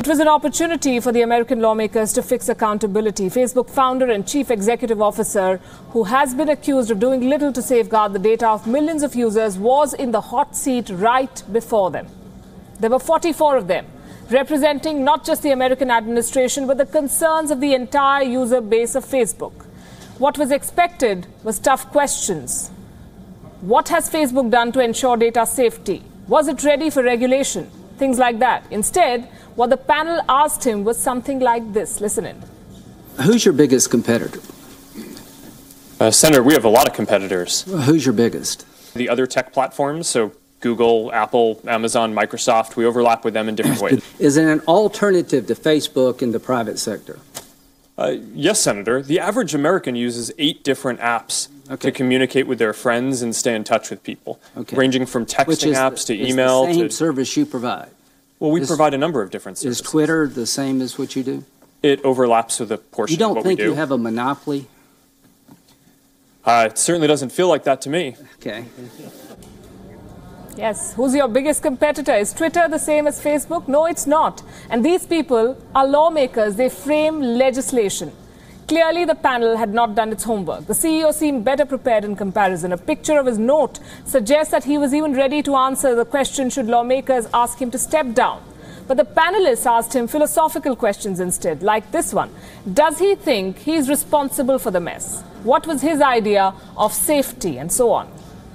It was an opportunity for the American lawmakers to fix accountability. Facebook founder and chief executive officer, who has been accused of doing little to safeguard the data of millions of users, was in the hot seat right before them. There were 44 of them, representing not just the American administration, but the concerns of the entire user base of Facebook. What was expected was tough questions. What has Facebook done to ensure data safety? Was it ready for regulation? Things like that. Instead, what the panel asked him was something like this. Listen in. Who's your biggest competitor? Senator, we have a lot of competitors. Who's your biggest? The other tech platforms, so Google, Apple, Amazon, Microsoft, we overlap with them in different ways. Is it an alternative to Facebook in the private sector? Yes, Senator. The average American uses 8 different apps to communicate with their friends and stay in touch with people, ranging from texting apps to email. Which is the same service you provide? Well, we provide a number of different services. Is Twitter the same as what you do? It overlaps with a portion of what we do. You don't think you have a monopoly? It certainly doesn't feel like that to me. Okay. Yes. Who's your biggest competitor? Is Twitter the same as Facebook? No, it's not. And these people are lawmakers. They frame legislation. Clearly, the panel had not done its homework. The CEO seemed better prepared in comparison. A picture of his note suggests that he was even ready to answer the question should lawmakers ask him to step down. But the panelists asked him philosophical questions instead, like this one. Does he think he's responsible for the mess? What was his idea of safety, and so on?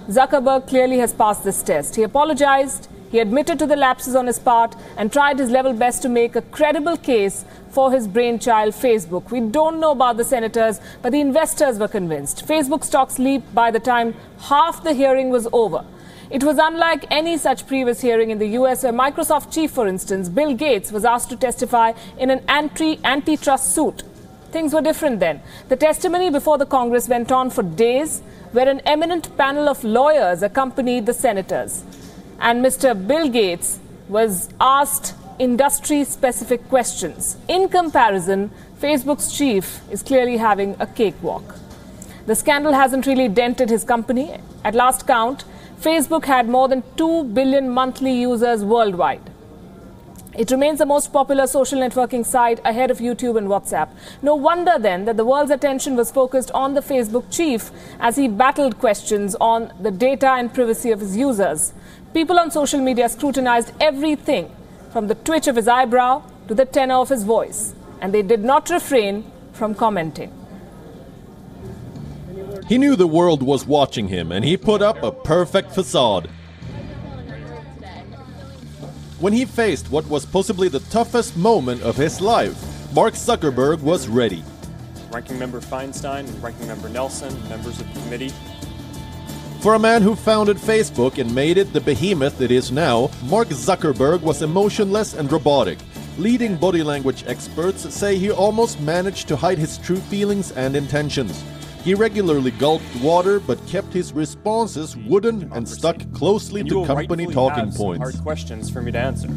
Zuckerberg clearly has passed this test. He apologized, he admitted to the lapses on his part, and tried his level best to make a credible case for his brainchild, Facebook. We don't know about the senators, but the investors were convinced. Facebook stocks leaped by the time half the hearing was over. It was unlike any such previous hearing in the US, where Microsoft chief, for instance, Bill Gates, was asked to testify in an antitrust suit. Things were different then. The testimony before the Congress went on for days, where an eminent panel of lawyers accompanied the senators. And Mr. Bill Gates was asked industry-specific questions. In comparison, Facebook's chief is clearly having a cakewalk. The scandal hasn't really dented his company. At last count, Facebook had more than 2 billion monthly users worldwide. It remains the most popular social networking site ahead of YouTube and WhatsApp. No wonder then that the world's attention was focused on the Facebook chief as he battled questions on the data and privacy of his users. People on social media scrutinized everything from the twitch of his eyebrow to the tenor of his voice, and they did not refrain from commenting. He knew the world was watching him, and he put up a perfect facade. When he faced what was possibly the toughest moment of his life, Mark Zuckerberg was ready. Ranking Member Feinstein, Ranking Member Nelson, members of the committee. For a man who founded Facebook and made it the behemoth it is now, Mark Zuckerberg was emotionless and robotic. Leading body language experts say he almost managed to hide his true feelings and intentions. He regularly gulped water but kept his responses wooden and stuck closely to company talking points. Hard questions for me to answer.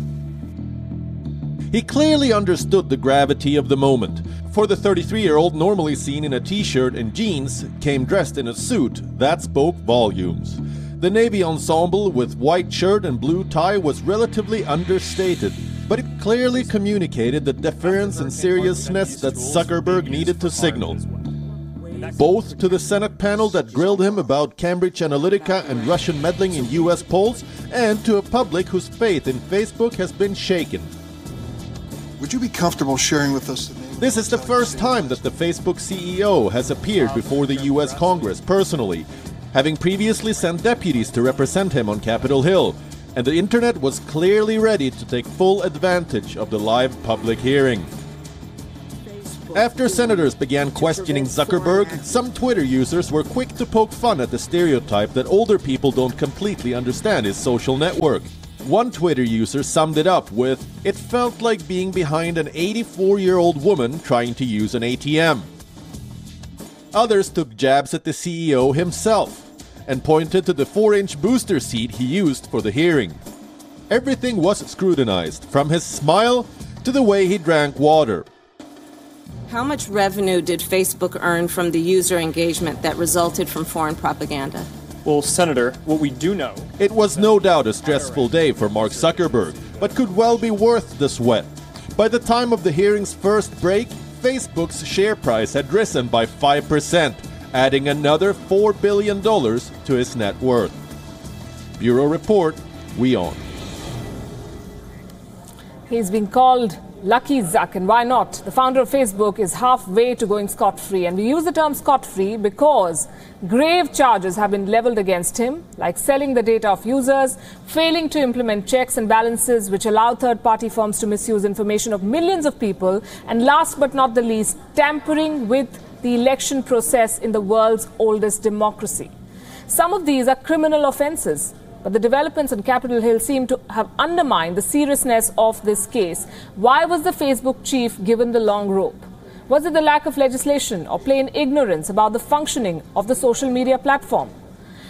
He clearly understood the gravity of the moment. For the 33-year-old, normally seen in a t-shirt and jeans, came dressed in a suit that spoke volumes. The navy ensemble with white shirt and blue tie was relatively understated, but it clearly communicated the deference and seriousness that Zuckerberg needed to signal. Both to the Senate panel that grilled him about Cambridge Analytica and Russian meddling in US polls, and to a public whose faith in Facebook has been shaken. Would you be comfortable sharing with us the name? This is the first time that the Facebook CEO has appeared before the US Congress personally, having previously sent deputies to represent him on Capitol Hill, and the internet was clearly ready to take full advantage of the live public hearing. After senators began questioning Zuckerberg, some Twitter users were quick to poke fun at the stereotype that older people don't completely understand his social network. One Twitter user summed it up with, "It felt like being behind an 84-year-old woman trying to use an ATM." Others took jabs at the CEO himself and pointed to the 4-inch booster seat he used for the hearing. Everything was scrutinized, from his smile to the way he drank water. How much revenue did Facebook earn from the user engagement that resulted from foreign propaganda? Well, Senator, what we do know... It was no doubt a stressful day for Mark Zuckerberg, but could well be worth the sweat. By the time of the hearing's first break, Facebook's share price had risen by 5%, adding another $4 billion to his net worth. Bureau Report, WION. He's been called Lucky Zuck, and why not? The founder of Facebook is halfway to going scot-free, and we use the term scot-free because grave charges have been leveled against him, like selling the data of users, failing to implement checks and balances which allow third-party firms to misuse information of millions of people, and last but not the least, tampering with the election process in the world's oldest democracy. Some of these are criminal offences, but the developments on Capitol Hill seem to have undermined the seriousness of this case. Why was the Facebook chief given the long rope? Was it the lack of legislation or plain ignorance about the functioning of the social media platform?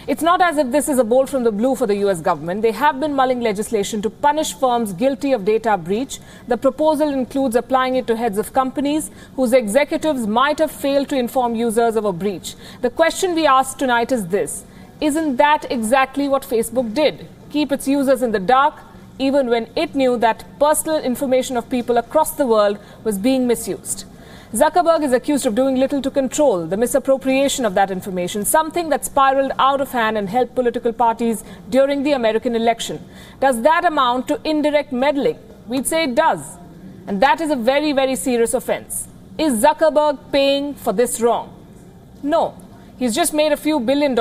It's not as if this is a bolt from the blue for the US government. They have been mulling legislation to punish firms guilty of data breach. The proposal includes applying it to heads of companies whose executives might have failed to inform users of a breach. The question we ask tonight is this: isn't that exactly what Facebook did? Keep its users in the dark, even when it knew that personal information of people across the world was being misused. Zuckerberg is accused of doing little to control the misappropriation of that information, something that spiraled out of hand and helped political parties during the American election. Does that amount to indirect meddling? We'd say it does. And that is a very, very serious offense. Is Zuckerberg paying for this wrong? No. He's just made a few $1 billion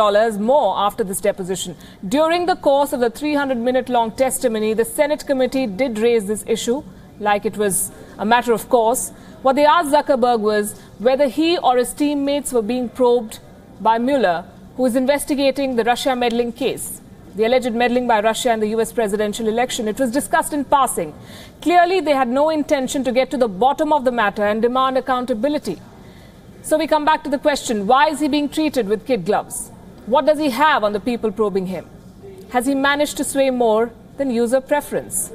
more after this deposition. During the course of the 300-minute-long testimony, the Senate committee did raise this issue, like it was a matter of course. What they asked Zuckerberg was whether he or his teammates were being probed by Mueller, who is investigating the Russia meddling case, the alleged meddling by Russia in the US presidential election. It was discussed in passing. Clearly, they had no intention to get to the bottom of the matter and demand accountability. So we come back to the question, why is he being treated with kid gloves? What does he have on the people probing him? Has he managed to sway more than user preference?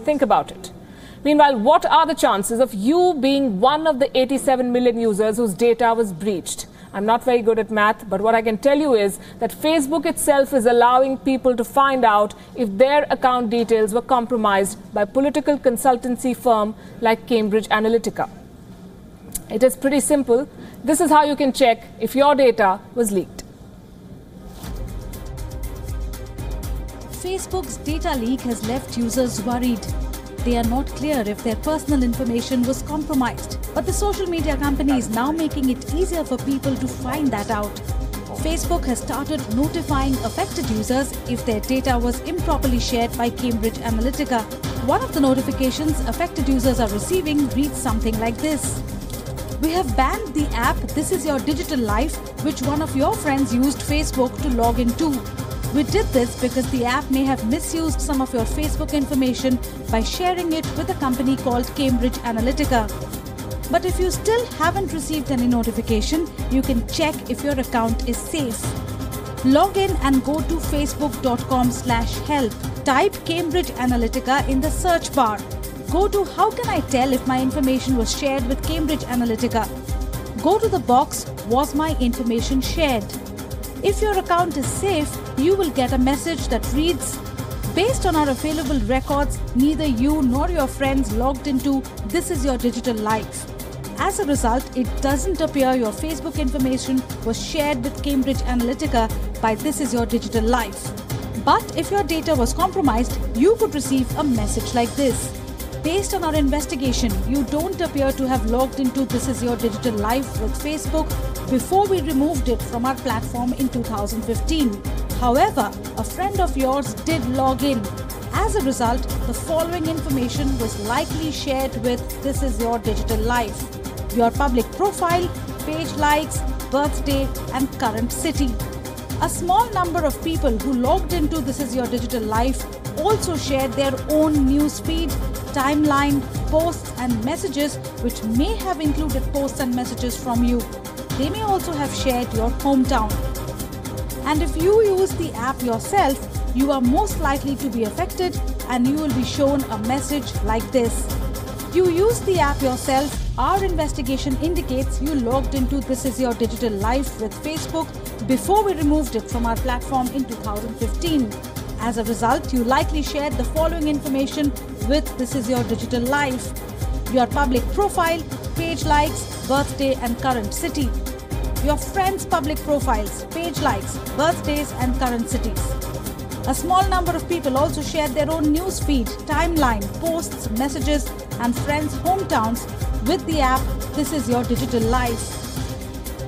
Think about it. Meanwhile, what are the chances of you being one of the 87 million users whose data was breached? I'm not very good at math, but what I can tell you is that Facebook itself is allowing people to find out if their account details were compromised by a political consultancy firm like Cambridge Analytica. It is pretty simple. This is how you can check if your data was leaked. Facebook's data leak has left users worried. They are not clear if their personal information was compromised. But the social media company is now making it easier for people to find that out. Facebook has started notifying affected users if their data was improperly shared by Cambridge Analytica. One of the notifications affected users are receiving reads something like this. We have banned the app This Is Your Digital Life, which one of your friends used Facebook to log into. We did this because the app may have misused some of your Facebook information by sharing it with a company called Cambridge Analytica. But if you still haven't received any notification, you can check if your account is safe. Log in and go to facebook.com/help. Type Cambridge Analytica in the search bar. Go to How can I tell if my information was shared with Cambridge Analytica? Go to the box Was my information shared? If your account is safe, you will get a message that reads, based on our available records, neither you nor your friends logged into This Is Your Digital Life. As a result, it doesn't appear your Facebook information was shared with Cambridge Analytica by This Is Your Digital Life. But if your data was compromised, you could receive a message like this. Based on our investigation, you don't appear to have logged into This Is Your Digital Life with Facebook before we removed it from our platform in 2015. However, a friend of yours did log in. As a result, the following information was likely shared with This Is Your Digital Life: your public profile, page likes, birthday, and current city. A small number of people who logged into This Is Your Digital Life also shared their own news feed, timeline, posts and messages which may have included posts and messages from you. They may also have shared your hometown. And if you use the app yourself, you are most likely to be affected and you will be shown a message like this. You use the app yourself. Our investigation indicates you logged into This Is Your Digital Life with Facebook before we removed it from our platform in 2015. As a result, you likely shared the following information with This Is Your Digital Life: your public profile, page likes, birthday and current city. Your friends' public profiles, page likes, birthdays and current cities. A small number of people also shared their own news feed, timeline, posts, messages and friends' hometowns with the app This Is Your Digital Life.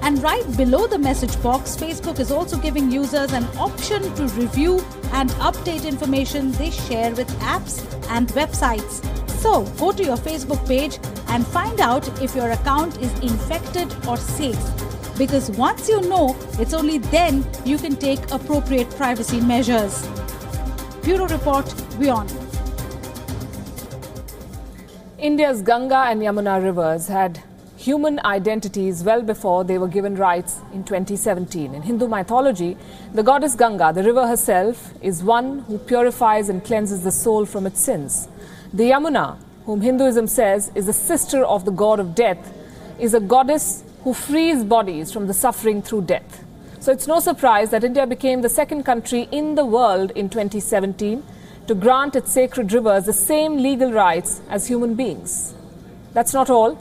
And right below the message box, Facebook is also giving users an option to review and update information they share with apps and websites. So go to your Facebook page and find out if your account is infected or safe. Because once you know, it's only then you can take appropriate privacy measures. Bureau Report, WION. India's Ganga and Yamuna rivers had human identities well before they were given rights in 2017. In Hindu mythology, the goddess Ganga, the river herself, is one who purifies and cleanses the soul from its sins. The Yamuna, whom Hinduism says is the sister of the god of death, is a goddess who frees bodies from the suffering through death. So it's no surprise that India became the second country in the world in 2017 to grant its sacred rivers the same legal rights as human beings. That's not all.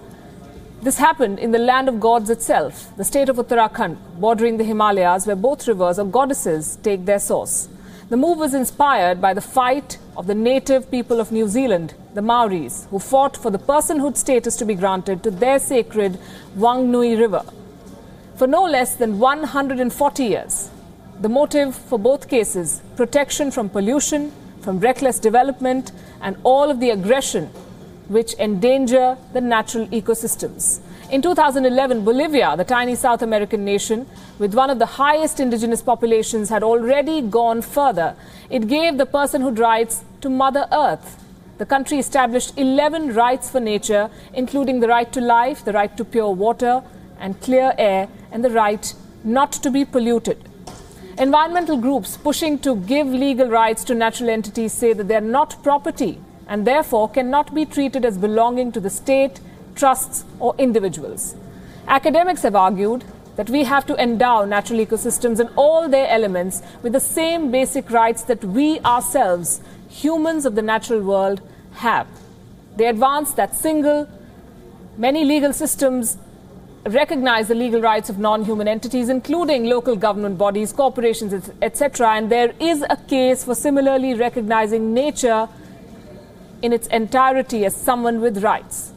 This happened in the land of gods itself, the state of Uttarakhand, bordering the Himalayas, where both rivers or goddesses take their source. The move was inspired by the fight of the native people of New Zealand, the Maoris, who fought for the personhood status to be granted to their sacred Wanganui River for no less than 140 years. The motive for both cases, protection from pollution, from reckless development, and all of the aggression which endanger the natural ecosystems. In 2011, Bolivia, the tiny South American nation with one of the highest indigenous populations, had already gone further. It gave the personhood rights to Mother Earth. The country established 11 rights for nature, including the right to life, the right to pure water and clear air, and the right not to be polluted. Environmental groups pushing to give legal rights to natural entities say that they are not property and therefore cannot be treated as belonging to the state, trusts or individuals. Academics have argued that we have to endow natural ecosystems and all their elements with the same basic rights that we ourselves, humans of the natural world, have. They advance that many legal systems recognize the legal rights of non-human entities, including local government bodies, corporations, etc. And there is a case for similarly recognizing nature in its entirety as someone with rights.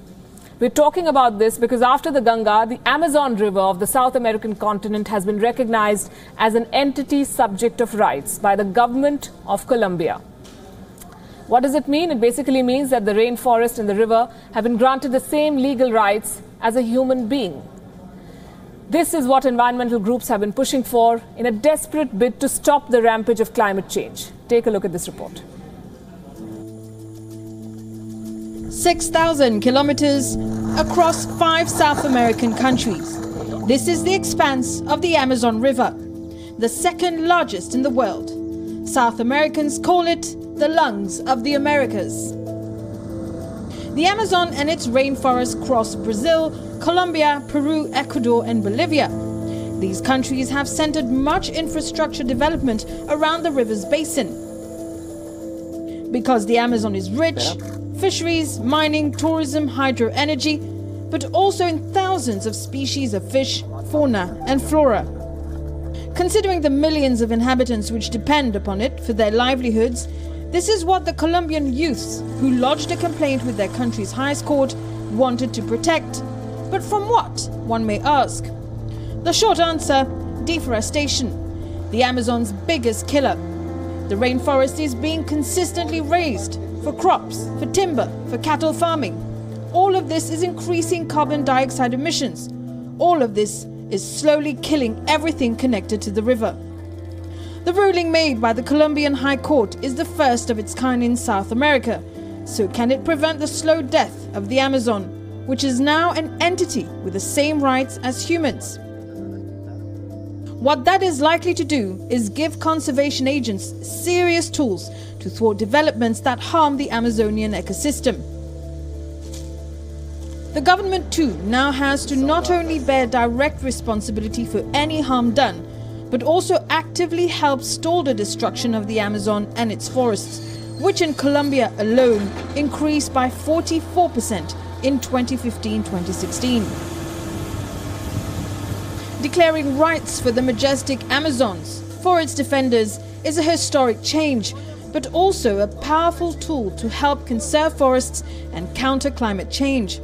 We're talking about this because after the Ganga, the Amazon River of the South American continent has been recognized as an entity subject of rights by the government of Colombia. What does it mean? It basically means that the rainforest and the river have been granted the same legal rights as a human being. This is what environmental groups have been pushing for in a desperate bid to stop the rampage of climate change. Take a look at this report. 6,000 kilometers across 5 South American countries. This is the expanse of the Amazon River, the second largest in the world. South Americans call it the lungs of the Americas. The Amazon and its rainforests cross Brazil, Colombia, Peru, Ecuador and Bolivia. These countries have centered much infrastructure development around the river's basin. Because the Amazon is rich, fisheries, mining, tourism, hydro energy, but also in thousands of species of fish, fauna and flora. Considering the millions of inhabitants which depend upon it for their livelihoods, this is what the Colombian youths who lodged a complaint with their country's highest court wanted to protect. But from what, one may ask? The short answer, deforestation, the Amazon's biggest killer. The rainforest is being consistently razed for crops, for timber, for cattle farming. All of this is increasing carbon dioxide emissions. All of this is slowly killing everything connected to the river. The ruling made by the Colombian High Court is the first of its kind in South America. So can it prevent the slow death of the Amazon, which is now an entity with the same rights as humans? What that is likely to do is give conservation agents serious tools to thwart developments that harm the Amazonian ecosystem. The government too now has to not only bear direct responsibility for any harm done, but also actively help stall the destruction of the Amazon and its forests, which in Colombia alone increased by 44% in 2015-2016. Declaring rights for the majestic Amazons for its defenders is a historic change, but also a powerful tool to help conserve forests and counter climate change.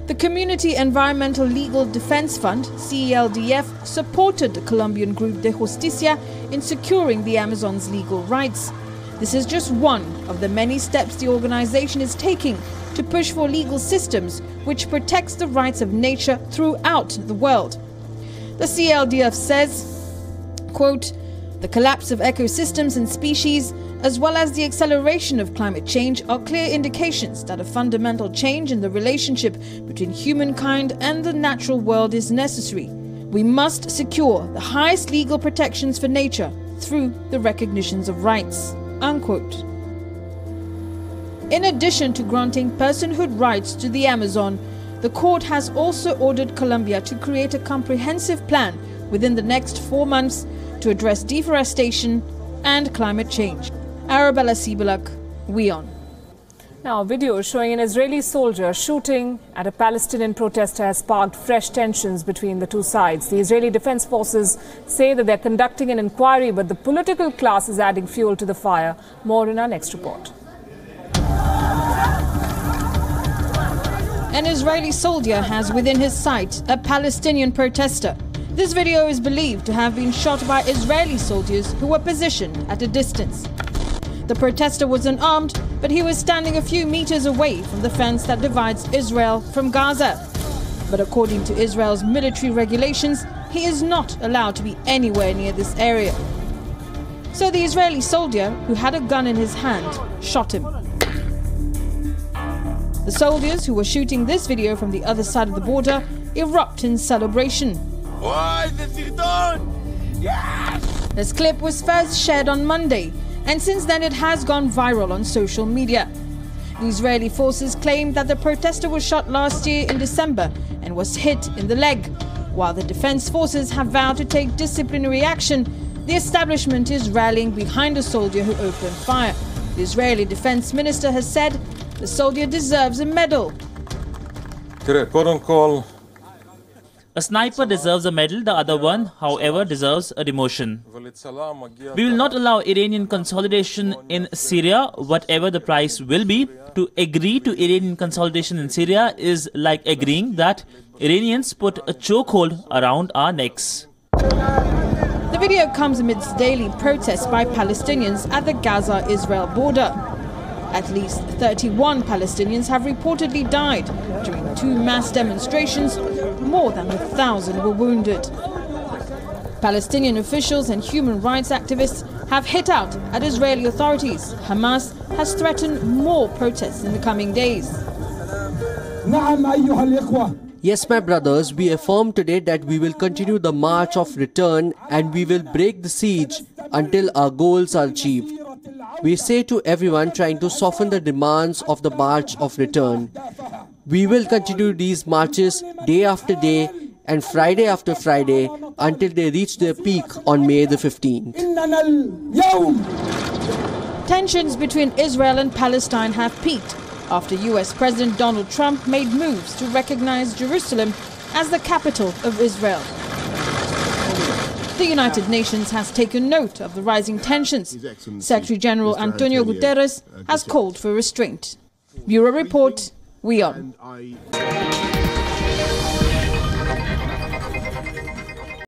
The Community Environmental Legal Defense Fund, CELDF, supported the Colombian group de Justicia in securing the Amazon's legal rights. This is just one of the many steps the organization is taking to push for legal systems which protects the rights of nature throughout the world. The CELDF says, quote, "The collapse of ecosystems and species, as well as the acceleration of climate change, are clear indications that a fundamental change in the relationship between humankind and the natural world is necessary. We must secure the highest legal protections for nature through the recognitions of rights." Unquote. In addition to granting personhood rights to the Amazon, the court has also ordered Colombia to create a comprehensive plan within the next 4 months to address deforestation and climate change. Arabella Sibelak, WION. Now, a video showing an Israeli soldier shooting at a Palestinian protester has sparked fresh tensions between the two sides. The Israeli Defense Forces say that they're conducting an inquiry, but the political class is adding fuel to the fire. More in our next report. An Israeli soldier has within his sight a Palestinian protester. This video is believed to have been shot by Israeli soldiers who were positioned at a distance. The protester was unarmed, but he was standing a few meters away from the fence that divides Israel from Gaza. But according to Israel's military regulations, he is not allowed to be anywhere near this area. So the Israeli soldier, who had a gun in his hand, shot him. The soldiers who were shooting this video from the other side of the border erupt in celebration. This clip was first shared on Monday, and since then it has gone viral on social media. The Israeli forces claim that the protester was shot last year in December and was hit in the leg. While the defense forces have vowed to take disciplinary action, the establishment is rallying behind a soldier who opened fire. The Israeli defense minister has said the soldier deserves a medal. A sniper deserves a medal, the other one, however, deserves a demotion. We will not allow Iranian consolidation in Syria, whatever the price will be. To agree to Iranian consolidation in Syria is like agreeing that Iranians put a chokehold around our necks. The video comes amidst daily protests by Palestinians at the Gaza-Israel border. At least 31 Palestinians have reportedly died during 2 mass demonstrations. More than 1,000 were wounded. Palestinian officials and human rights activists have hit out at Israeli authorities. Hamas has threatened more protests in the coming days. Yes, my brothers, we affirm today that we will continue the march of return and we will break the siege until our goals are achieved. We say to everyone trying to soften the demands of the march of return, we will continue these marches day after day and Friday after Friday until they reach their peak on May the 15th. Tensions between Israel and Palestine have peaked after US President Donald Trump made moves to recognize Jerusalem as the capital of Israel. The United Nations has taken note of the rising tensions. Secretary General Antonio Guterres has called for restraint. Bureau Report, WION.